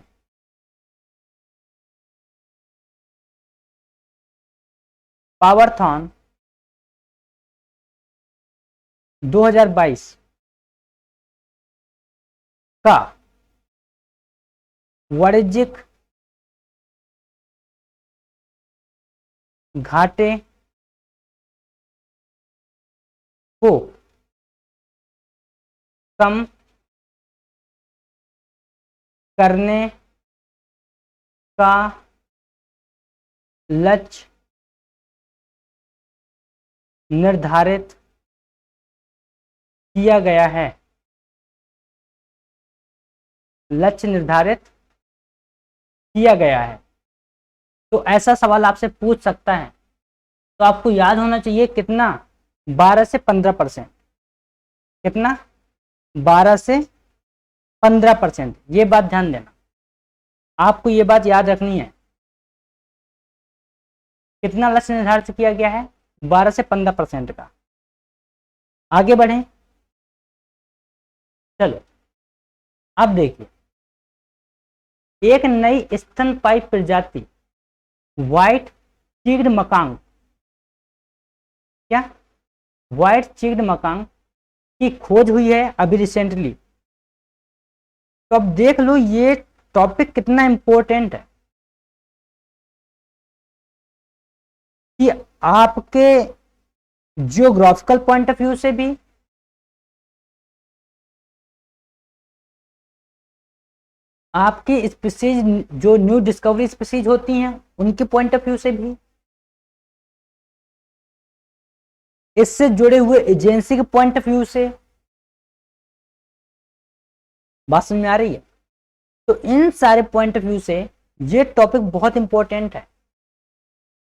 पावरथॉन 2022 का वाणिज्यिक घाटे को कम करने का लक्ष्य निर्धारित किया गया है। लक्ष्य निर्धारित किया गया है। तो ऐसा सवाल आपसे पूछ सकता है। तो आपको याद होना चाहिए कितना, 12 से 15%। कितना? 12 से 15%। ये बात ध्यान देना, आपको ये बात याद रखनी है। कितना लक्ष्य निर्धारित किया गया है? 12 से 15% का। आगे बढ़ें। चलो अब देखिए, एक नई स्तनपायी प्रजाति व्हाइट चिक्ड मकांग, क्या व्हाइट चिक्ड मकांग की खोज हुई है अभी रिसेंटली। तो अब देख लो ये टॉपिक कितना इंपॉर्टेंट है कि आपके जियोग्राफिकल पॉइंट ऑफ व्यू से भी, आपकी स्पीसीज जो न्यू डिस्कवरी स्पीसीज होती हैं उनके पॉइंट ऑफ व्यू से भी, इससे जुड़े हुए एजेंसी के पॉइंट ऑफ व्यू से। बात समझ में आ रही है? तो इन सारे पॉइंट ऑफ व्यू से ये टॉपिक बहुत इंपॉर्टेंट है।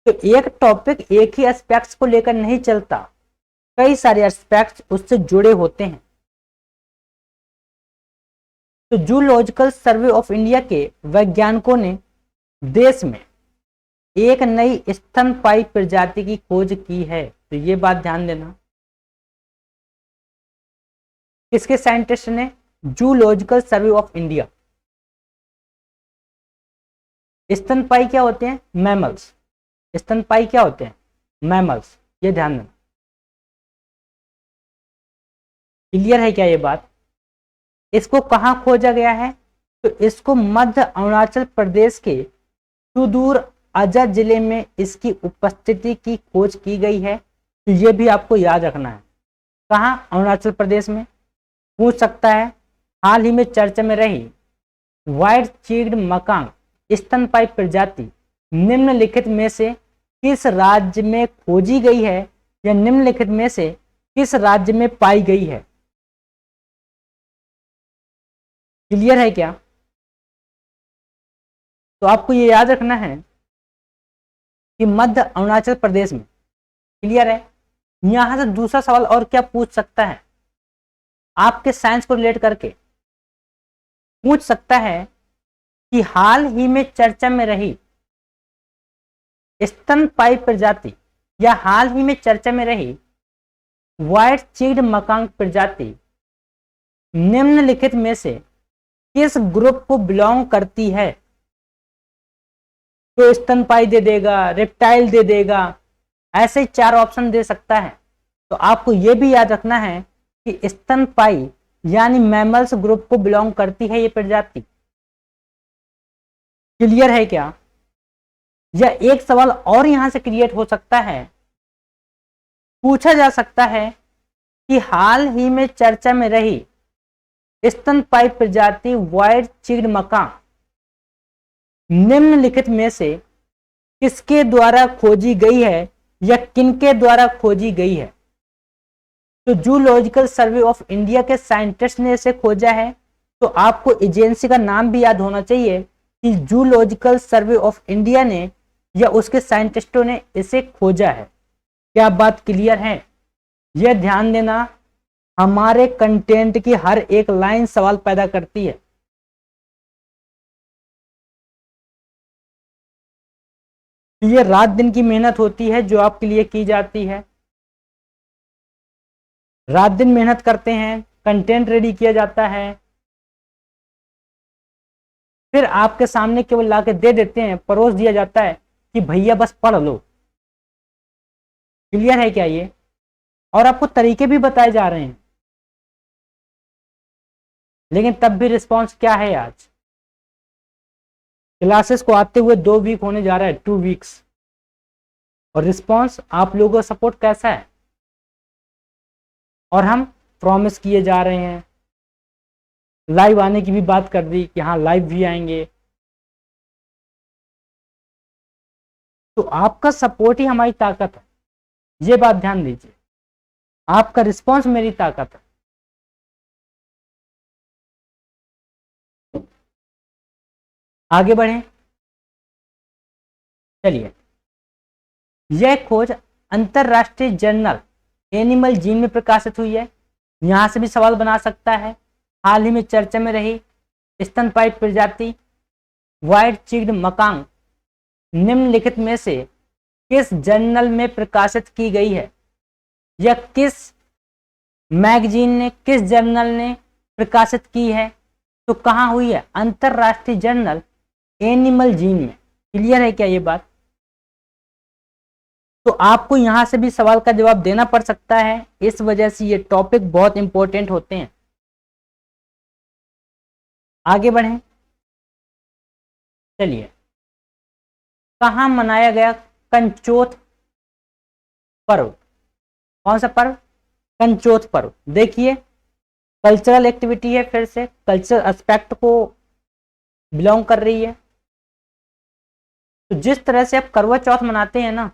तो एक टॉपिक एक ही एस्पेक्ट्स को लेकर नहीं चलता, कई सारे एस्पेक्ट्स उससे जुड़े होते हैं। तो जूलॉजिकल सर्वे ऑफ इंडिया के वैज्ञानिकों ने देश में एक नई स्तनपायी प्रजाति की खोज की है। तो ये बात ध्यान देना, किसके साइंटिस्ट ने? Zoological survey of India. स्तनपायी क्या होते हैं? मैमल्स। स्तनपायी क्या होते हैं? मैमल्स। ये ध्यान देना। क्लियर है क्या ये बात? इसको कहां खोजा गया है? तो इसको मध्य अरुणाचल प्रदेश के सुदूर अजा जिले में इसकी उपस्थिति की खोज की गई है। तो ये भी आपको याद रखना है। कहां? अरुणाचल प्रदेश में। पूछ सकता है हाल ही में चर्चा में रही व्हाइट चिक्ड मकांग स्तनपायी प्रजाति निम्नलिखित में से किस राज्य में खोजी गई है, या निम्नलिखित में से किस राज्य में पाई गई है? क्लियर है क्या? तो आपको ये याद रखना है कि मध्य अरुणाचल प्रदेश में। क्लियर है? यहां से दूसरा सवाल और क्या पूछ सकता है, आपके साइंस को रिलेट करके पूछ सकता है कि हाल ही में चर्चा में रही स्तनपायी प्रजाति या हाल ही में चर्चा में रही व्हाइट चिक्ड मकांग प्रजाति निम्नलिखित में से किस ग्रुप को बिलोंग करती है? तो स्तनपायी दे देगा, रेप्टाइल दे देगा, ऐसे ही 4 ऑप्शन दे सकता है। तो आपको यह भी याद रखना है कि स्तनपायी यानी मैमल्स ग्रुप को बिलोंग करती है ये प्रजाति? क्लियर है क्या? या एक सवाल और यहां से क्रिएट हो सकता है, पूछा जा सकता है कि हाल ही में चर्चा में रही स्तनपायी प्रजाति व्हाइट चिक्ड मकाक निम्नलिखित में से किसके द्वारा खोजी गई है या किनके द्वारा खोजी गई है? तो जूलॉजिकल सर्वे ऑफ इंडिया के साइंटिस्ट ने इसे खोजा है। तो आपको एजेंसी का नाम भी याद होना चाहिए कि जूलॉजिकल सर्वे ऑफ इंडिया ने या उसके साइंटिस्टों ने इसे खोजा है। क्या बात क्लियर है? यह ध्यान देना, हमारे कंटेंट की हर एक लाइन सवाल पैदा करती है। ये रात दिन की मेहनत होती है जो आपके लिए की जाती है। रात दिन मेहनत करते हैं, कंटेंट रेडी किया जाता है, फिर आपके सामने केवल लाके दे देते हैं, परोस दिया जाता है कि भैया बस पढ़ लो। क्लियर है क्या ये? और आपको तरीके भी बताए जा रहे हैं, लेकिन तब भी रिस्पांस क्या है? आज क्लासेस को आते हुए 2 वीक होने जा रहा है, 2 वीक्स, और रिस्पांस आप लोगों का सपोर्ट कैसा है? और हम प्रॉमिस किए जा रहे हैं, लाइव आने की भी बात कर दी कि हाँ लाइव भी आएंगे। तो आपका सपोर्ट ही हमारी ताकत है, ये बात ध्यान दीजिए। आपका रिस्पांस मेरी ताकत है। आगे बढ़ें, चलिए। यह खोज अंतरराष्ट्रीय जर्नल एनिमल जीन में प्रकाशित हुई है। यहां से भी सवाल बना सकता है, हाल ही में चर्चा में रही स्तनपायी प्रजाति व्हाइट चिक्ड मकाक निम्नलिखित में से किस जर्नल में प्रकाशित की गई है, या किस मैगजीन ने, किस जर्नल ने प्रकाशित की है? तो कहां हुई है? अंतरराष्ट्रीय जर्नल एनिमल जीन में। क्लियर है क्या ये बात? तो आपको यहां से भी सवाल का जवाब देना पड़ सकता है, इस वजह से ये टॉपिक बहुत इंपॉर्टेंट होते हैं। आगे बढ़ें, चलिए। कहां मनाया गया कंचोथ पर्व? कौन सा पर्व? कंचोथ पर्व। देखिए, कल्चरल एक्टिविटी है, फिर से कल्चरल एस्पेक्ट को बिलोंग कर रही है। तो जिस तरह से आप करवा चौथ मनाते हैं ना,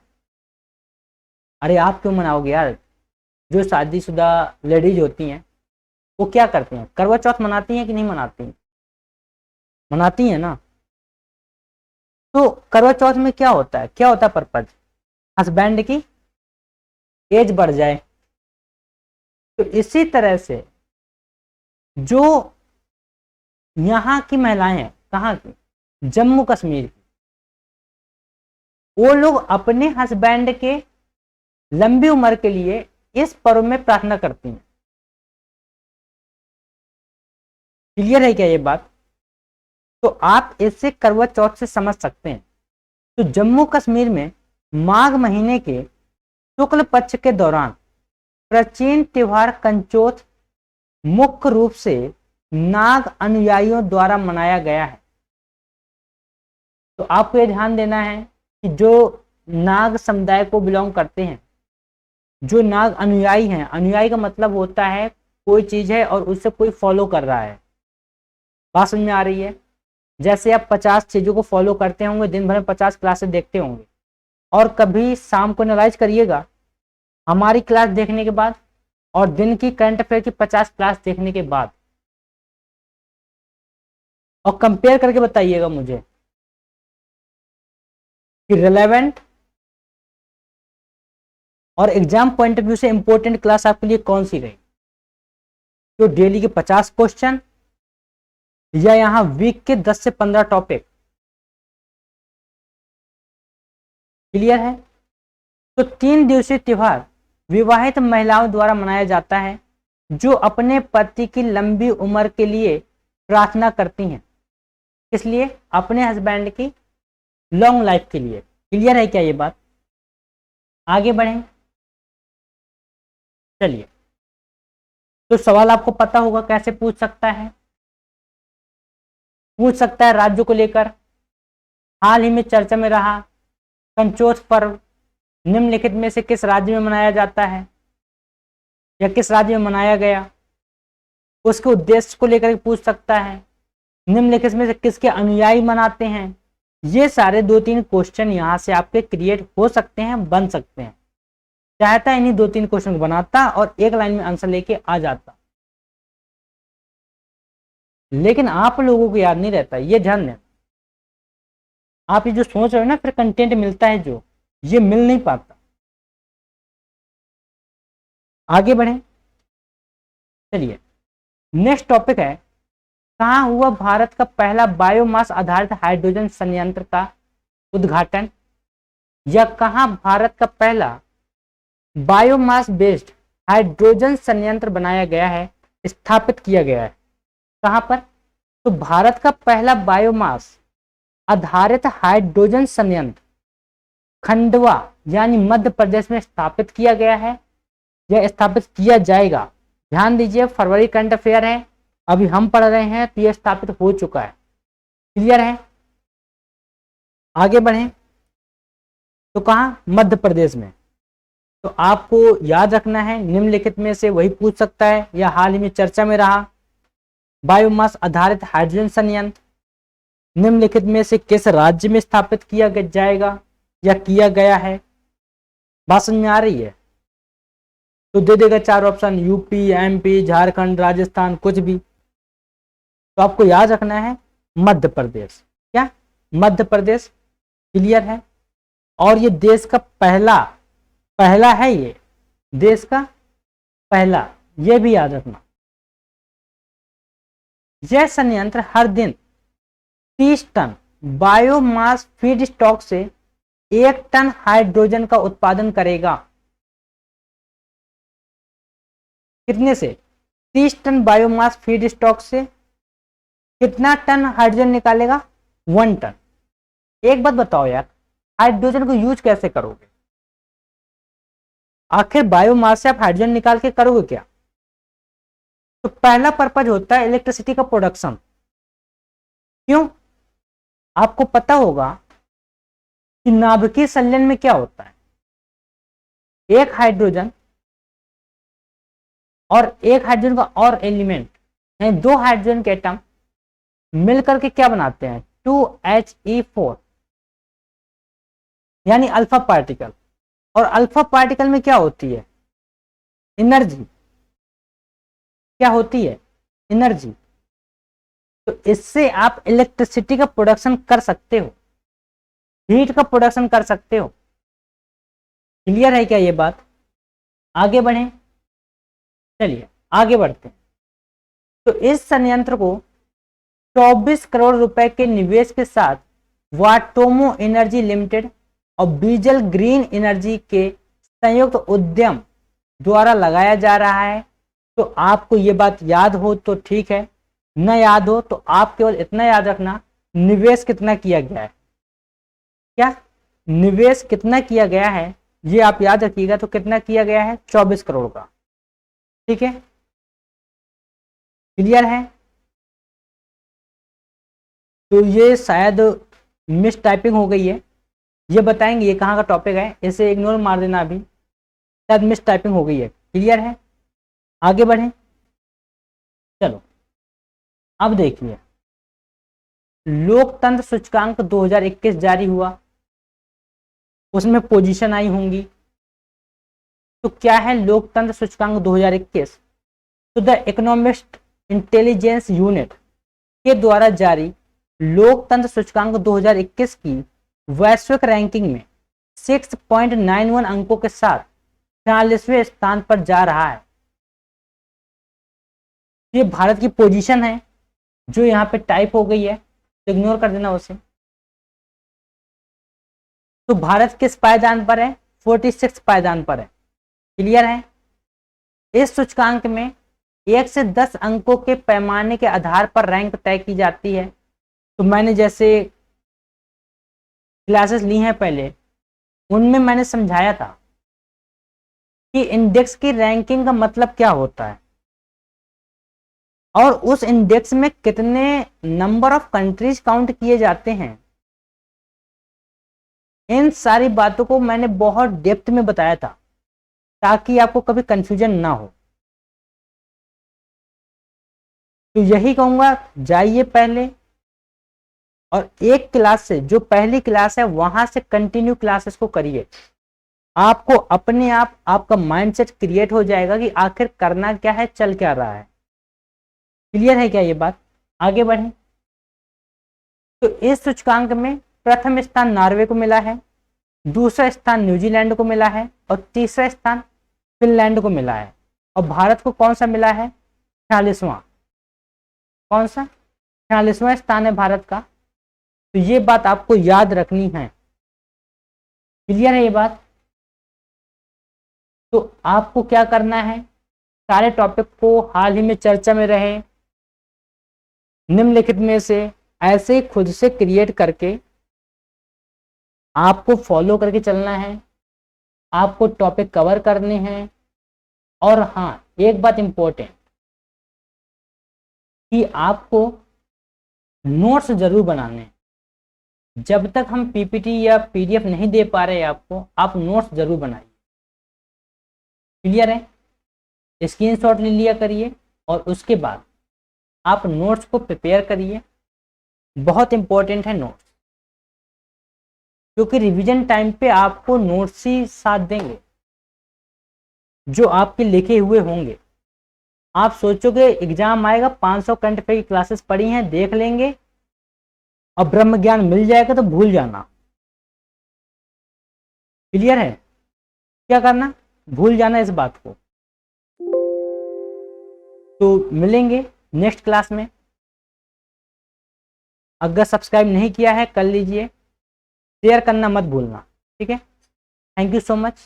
अरे आप क्यों मनाओगे यार? जो शादीशुदा लेडीज होती हैं वो क्या करती हैं? करवा चौथ मनाती हैं कि नहीं मनाती हैं? मनाती हैं ना। तो करवा चौथ में क्या होता है, क्या होता है पर्पज? हस्बैंड की एज बढ़ जाए। तो इसी तरह से जो यहाँ की महिलाएं हैं, कहाँ की? जम्मू कश्मीर की, वो लोग अपने हस्बैंड के लंबी उम्र के लिए इस पर्व में प्रार्थना करती हैं। क्लियर है क्या ये बात? तो आप इससे करवा चौथ से समझ सकते हैं। तो जम्मू कश्मीर में माघ महीने के शुक्ल पक्ष के दौरान प्राचीन त्योहार कंचोथ मुख्य रूप से नाग अनुयायियों द्वारा मनाया गया है। तो आपको यह ध्यान देना है कि जो नाग समुदाय को बिलोंग करते हैं, जो नाग अनुयायी हैं, अनुयायी का मतलब होता है कोई चीज है और उससे कोई फॉलो कर रहा है। बात समझ में आ रही है? जैसे आप 50 चीजों को फॉलो करते होंगे, दिन भर में 50 क्लासेस देखते होंगे, और कभी शाम को एनालाइज करिएगा हमारी क्लास देखने के बाद और दिन की करंट अफेयर की 50 क्लास देखने के बाद, और कंपेयर करके बताइएगा मुझे कि रिलेवेंट और एग्जाम पॉइंट ऑफ व्यू से इंपॉर्टेंट क्लास आपके लिए कौन सी रही। तो डेली के 50 क्वेश्चन या यहां वीक के 10 से 15 टॉपिक। क्लियर है? तो 3 दिवसीय त्योहार विवाहित महिलाओं द्वारा मनाया जाता है जो अपने पति की लंबी उम्र के लिए प्रार्थना करती हैं। इसलिए अपने हस्बैंड की लॉन्ग लाइफ के लिए। क्लियर है क्या ये बात? आगे बढ़ें, चलिए। तो सवाल आपको पता होगा कैसे पूछ सकता है। पूछ सकता है राज्यों को लेकर, हाल ही में चर्चा में रहा कंचोट पर्व निम्नलिखित में से किस राज्य में मनाया जाता है या किस राज्य में मनाया गया, उसके उद्देश्य को लेकर पूछ सकता है। निम्नलिखित में से किसके अनुयायी मनाते हैं। ये सारे 2-3 क्वेश्चन यहां से आपके क्रिएट हो सकते हैं, बन सकते हैं। चाहता इन्हीं 2-3 क्वेश्चन बनाता और एक लाइन में आंसर लेके आ जाता, लेकिन आप लोगों को याद नहीं रहता, ये ध्यान दें। आप ये जो सोच रहे हो ना, फिर कंटेंट मिलता है जो, ये मिल नहीं पाता। आगे बढ़े, चलिए नेक्स्ट टॉपिक है, कहां हुआ भारत का पहला बायोमास आधारित हाइड्रोजन संयंत्र का उद्घाटन, या कहां भारत का पहला बायोमास बेस्ड हाइड्रोजन संयंत्र बनाया गया है, स्थापित किया गया है। कहां पर? तो भारत का पहला बायोमास आधारित हाइड्रोजन संयंत्र खंडवा यानी मध्य प्रदेश में स्थापित किया गया है या स्थापित किया जाएगा। ध्यान दीजिए, फरवरी करंट अफेयर है, अभी हम पढ़ रहे हैं, तो यह स्थापित हो चुका है। क्लियर है? आगे बढ़ें, तो कहां? मध्य प्रदेश में। तो आपको याद रखना है, निम्नलिखित में से वही पूछ सकता है या हाल ही में चर्चा में रहा बायोमास आधारित हाइड्रोजन संयंत्र निम्नलिखित में से किस राज्य में स्थापित किया जाएगा या किया गया है। बात समझ में आ रही है? तो दे देगा 4 option, UP, MP, Jharkhand, Rajasthan, कुछ भी। तो आपको याद रखना है मध्य प्रदेश। क्या? मध्य प्रदेश। क्लियर है? और ये देश का पहला है, ये देश का पहला, ये भी याद रखना। यह संयंत्र हर दिन 30 टन बायोमास फीड स्टॉक से 1 टन हाइड्रोजन का उत्पादन करेगा। कितने से? 30 टन बायोमास फीड स्टॉक से कितना टन हाइड्रोजन निकालेगा? 1 टन। एक बात बताओ यार, हाइड्रोजन को यूज कैसे करोगे? आखिर बायोमास से आप हाइड्रोजन निकाल के करोगे क्या? तो पहला पर्पज होता है इलेक्ट्रिसिटी का प्रोडक्शन। क्यों? आपको पता होगा कि नाभिकीय संलयन में क्या होता है, एक हाइड्रोजन का और एलिमेंट यानी 2 हाइड्रोजन के एटम मिलकर के क्या बनाते हैं? 2He4 यानी अल्फा पार्टिकल। और अल्फा पार्टिकल में क्या होती है? एनर्जी। क्या होती है? एनर्जी। तो इससे आप इलेक्ट्रिसिटी का प्रोडक्शन कर सकते हो, हीट का प्रोडक्शन कर सकते हो। क्लियर है क्या ये बात? आगे बढ़ें, चलिए आगे बढ़ते हैं। तो इस संयंत्र को 24 करोड़ रुपए के निवेश के साथ वाटोमो एनर्जी लिमिटेड और बीजल ग्रीन एनर्जी के संयुक्त उद्यम द्वारा लगाया जा रहा है। तो आपको ये बात याद हो तो ठीक है, न याद हो तो आप केवल इतना याद रखना, निवेश कितना किया गया है। क्या? निवेश कितना किया गया है ये आप याद रखिएगा। तो कितना किया गया है? 24 करोड़ का। ठीक है? क्लियर है? तो ये शायद मिस टाइपिंग हो गई है, ये बताएंगे ये कहाँ का टॉपिक है, इसे इग्नोर मार देना, अभी शायद मिस टाइपिंग हो गई है। क्लियर है? आगे बढ़ें, चलो अब देखिए, लोकतंत्र सूचकांक 2021 जारी हुआ, उसमें पोजीशन आई होंगी। तो क्या है लोकतंत्र सूचकांक 2021? तो द इकोनॉमिस्ट इंटेलिजेंस यूनिट के द्वारा जारी लोकतंत्र सूचकांक 2021 की वैश्विक रैंकिंग में 6.91 अंकों के साथ 40वें स्थान पर जा रहा है। ये भारत की पोजीशन है जो यहाँ पे टाइप हो गई है, तो इग्नोर कर देना उसे। तो भारत किस पायदान पर है? 46 पायदान पर है। क्लियर है? इस सूचकांक में 1 से 10 अंकों के पैमाने के आधार पर रैंक तय की जाती है। तो मैंने जैसे क्लासेस ली हैं पहले, उनमें मैंने समझाया था कि इंडेक्स की रैंकिंग का मतलब क्या होता है। और उस इंडेक्स में कितने नंबर ऑफ कंट्रीज काउंट किए जाते हैं। इन सारी बातों को मैंने बहुत डेप्थ में बताया था ताकि आपको कभी कंफ्यूजन ना हो। तो यही कहूंगा, जाइए पहले और एक क्लास से, जो पहली क्लास है वहां से कंटिन्यू क्लासेस को करिए। आपको अपने आप आपका माइंडसेट क्रिएट हो जाएगा कि आखिर करना क्या है, चल क्या रहा है। क्लियर है क्या ये बात? आगे बढ़ें। तो इस सूचकांक में प्रथम स्थान नॉर्वे को मिला है, दूसरा स्थान न्यूजीलैंड को मिला है और तीसरा स्थान फिनलैंड को मिला है। और भारत को कौन सा मिला है? 46वां। कौन सा? 46वां स्थान है भारत का। तो ये बात आपको याद रखनी है। क्लियर है ये बात? तो आपको क्या करना है, सारे टॉपिक को हाल ही में चर्चा में रहे निम्नलिखित में से ऐसे ही खुद से क्रिएट करके आपको फॉलो करके चलना है। आपको टॉपिक कवर करने हैं। और हाँ, एक बात इंपॉर्टेंट कि आपको नोट्स जरूर बनाने हैं। जब तक हम पीपीटी या पीडीएफ नहीं दे पा रहे आपको, आप नोट्स जरूर बनाइए। क्लियर है? स्क्रीनशॉट ले लिया करिए और उसके बाद आप नोट्स को प्रिपेयर करिए। बहुत इंपॉर्टेंट है नोट्स, क्योंकि रिवीजन टाइम पे आपको नोट्स ही साथ देंगे जो आपके लिखे हुए होंगे। आप सोचोगे एग्जाम आएगा, 500 करंट अफेयर की क्लासेस पढ़ी हैं, देख लेंगे और ब्रह्म ज्ञान मिल जाएगा, तो भूल जाना। क्लियर है? क्या करना? भूल जाना इस बात को। तो मिलेंगे नेक्स्ट क्लास में। अगर सब्सक्राइब नहीं किया है कर लीजिए, शेयर करना मत भूलना। ठीक है? Thank you so much.